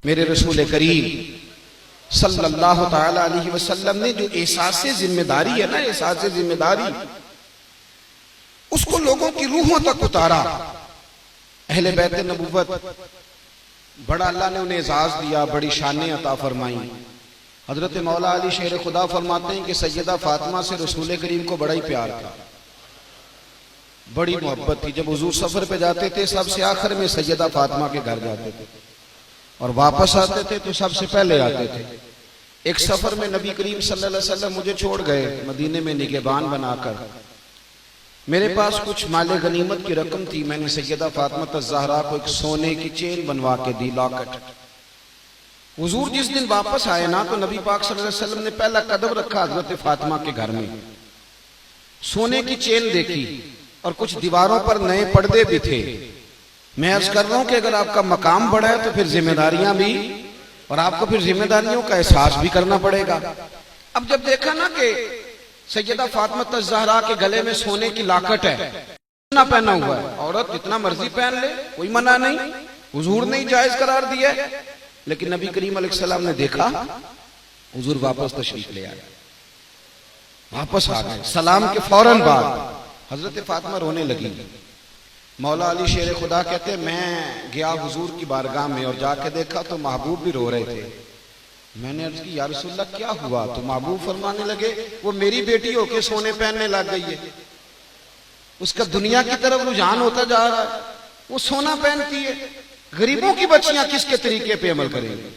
میرے رسول کریم صلی اللہ تعالی علیہ وسلم نے جو احساس ذمہ داری ہے نا، احساس ذمہ داری، اس کو لوگوں کی روحوں تک اتارا۔ اہل بیت نبوت بڑا اللہ نے انہیں اعزاز دیا، بڑی شانیں عطا فرمائیں۔ حضرت مولا علی شیر خدا فرماتے ہیں کہ سیدہ فاطمہ سے رسول کریم کو بڑا ہی پیار تھا، بڑی محبت تھی۔ جب حضور سفر پہ جاتے تھے سب سے آخر میں سیدہ فاطمہ کے گھر جاتے تھے، اور واپس آتے تھے تو سب سے پہلے آتے تھے۔ ایک سفر میں نبی کریم صلی اللہ علیہ وسلم مجھے چھوڑ گئے مدینے میں نگہبان بنا کر۔ میرے پاس کچھ مال غنیمت کی رقم تھی، میں نے سیدہ فاطمہ الزہرا کو ایک سونے کی چین بنوا کے دی، لاکٹ۔ حضور جس دن واپس آئے نا تو نبی پاک صلی اللہ علیہ وسلم نے پہلا قدم رکھا حضرت فاطمہ کے گھر میں، سونے کی چین دیکھی اور کچھ دیواروں پر نئے پردے بھی تھے۔ میں عرض کر رہا ہوں کہ اگر آپ کا مقام بڑا ہے تو پھر ذمہ داریاں بھی، اور آپ کو پھر ذمہ داریوں کا احساس بھی کرنا پڑے گا۔ اب جب دیکھا نا کہ سیدہ فاطمہ الزہرا کے گلے میں سونے کی لاکٹ ہے، نہ پہنا ہوا ہے، عورت جتنا مرضی پہن لے، کوئی منع نہیں، حضور نے جائز قرار دیا ہے، لیکن نبی کریم علیہ السلام نے دیکھا، حضور واپس تشریف لے آئے، واپس آ گئے۔ سلام کے فوراً بعد حضرت فاطمہ رونے لگی۔ مولا علی شیر خدا کہتے ہیں میں گیا حضور کی بارگاہ میں اور جا کے دیکھا تو محبوب بھی رو رہے تھے۔ میں نے عرض کی یا رسول اللہ کیا ہوا؟ تو محبوب فرمانے لگے وہ میری بیٹی ہو کے سونے پہننے لگ گئی ہے، اس کا دنیا کی طرف رجحان ہوتا جا رہا ہے، وہ سونا پہنتی ہے۔ غریبوں کی بچیاں کس کے طریقے پہ عمل کریں گے؟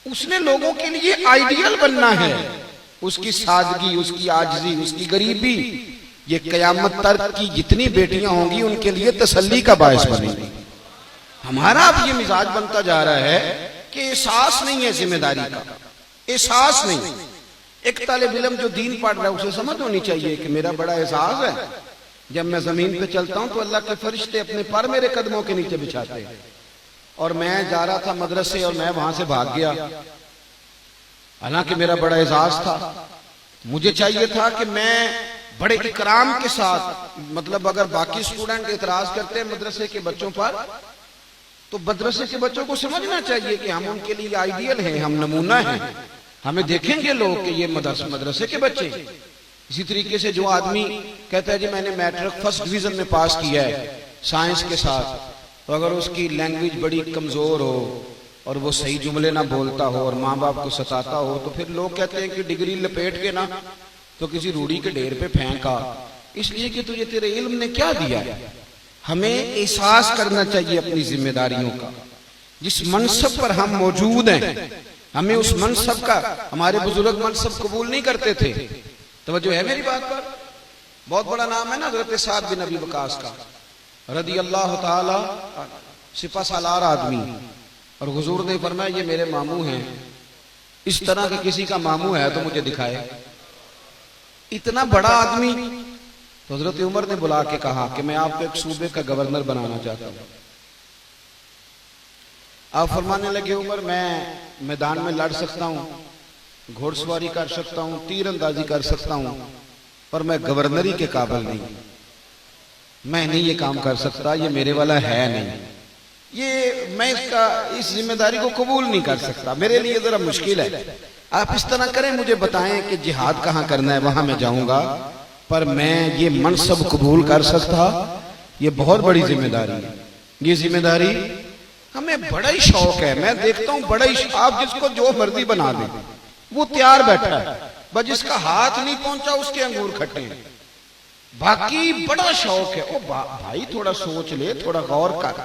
اس نے لوگوں کے لیے آئیڈیل بننا ہے، اس کی سادگی، اس کی عاجزی، اس کی غریبی، یہ قیامت تک کی جتنی بیٹیاں ہوں گی ان کے لیے تسلی کا باعث بنے گی۔ ہمارا اب یہ مزاج بنتا جا رہا ہے کہ احساس نہیں ہے ذمہ داری کا، احساس نہیں۔ ایک طالب علم جو دین پڑھ رہا ہے اسے سمجھ ہونی چاہیے کہ میرا بڑا احساس ہے، جب میں زمین پہ چلتا ہوں تو اللہ کے فرشتے اپنے پر میرے قدموں کے نیچے بچھاتے ہیں، اور میں جا رہا تھا مدرسے اور میں وہاں سے بھاگ گیا، حالانکہ میرا بڑا احساس تھا، مجھے چاہیے تھا کہ میں بڑے اکرام کے ساتھ، مطلب اگر باقی سٹوڈنٹ اعتراض کرتے ہیں مدرسے کے بچوں پر تو مدرسے کے بچوں کو سمجھنا چاہیے کہ ہم ان کے لیے آئیڈیل ہیں، ہم نمونہ ہیں، ہمیں دیکھیں گے لوگ کہ یہ مدرسے کے بچے۔ اسی طریقے سے جو آدمی کہتا ہے جی میں نے میٹرک فرسٹ ڈویژن میں پاس کیا ہے سائنس کے ساتھ، تو اگر اس کی لینگویج بڑی کمزور ہو اور وہ صحیح جملے نہ بولتا ہو اور ماں باپ کو ستاتا ہو تو پھر لوگ کہتے ہیں کہ ڈگری لپیٹ کے نہ تو کسی روڑی کے ڈھیر پہ پھینکا، اس لیے کہ تجھے تیرے علم نے کیا دیا ہے۔ ہمیں احساس کرنا چاہیے اپنی ذمہ داریوں کا۔ جس منصب پر ہم موجود ہیں ہمیں اس منصب کا، ہمارے بزرگ منصب قبول نہیں کرتے تھے، توجہ ہے میری بات پر؟ بہت بڑا نام ہے نا حضرت سعد بن ابی وقاص کا رضی اللہ تعالی، سپہ سالار آدمی، اور حضور نے فرمایا یہ میرے ماموں ہیں، اس طرح کے کسی کا ماموں ہے تو مجھے دکھائے۔ اتنا بڑا آدمی، تو حضرت عمر نے بلا کے کہا کہ میں آپ کو ایک صوبے کا گورنر بنانا چاہتا ہوں۔ آپ فرمانے لگے عمر میں میدان میں لڑ سکتا ہوں، گھوڑ سواری کر سکتا ہوں، تیر اندازی کر سکتا ہوں، پر میں گورنری کے قابل نہیں، میں نہیں یہ کام کر سکتا، یہ میرے والا ہے نہیں، یہ میں اس ذمہ داری کو قبول نہیں کر سکتا، میرے لیے ذرا مشکل ہے۔ آپ اس طرح کریں، مجھے بتائیں کہ جہاد کہاں کرنا ہے، وہاں میں جاؤں گا، پر میں یہ منصب قبول کر سکتا؟ یہ بہت بڑی ذمہ داری ہے۔ یہ ذمہ داری ہمیں بڑا ہی شوق ہے، میں دیکھتا ہوں بڑا ہی، آپ جس کو جو مرضی بنا دیں وہ تیار بیٹھا ہے، بس جس کا ہاتھ نہیں پہنچا اس کے انگور کھٹے ہیں، باقی بڑا شوق ہے۔ او بھائی تھوڑا سوچ لے، تھوڑا غور کر،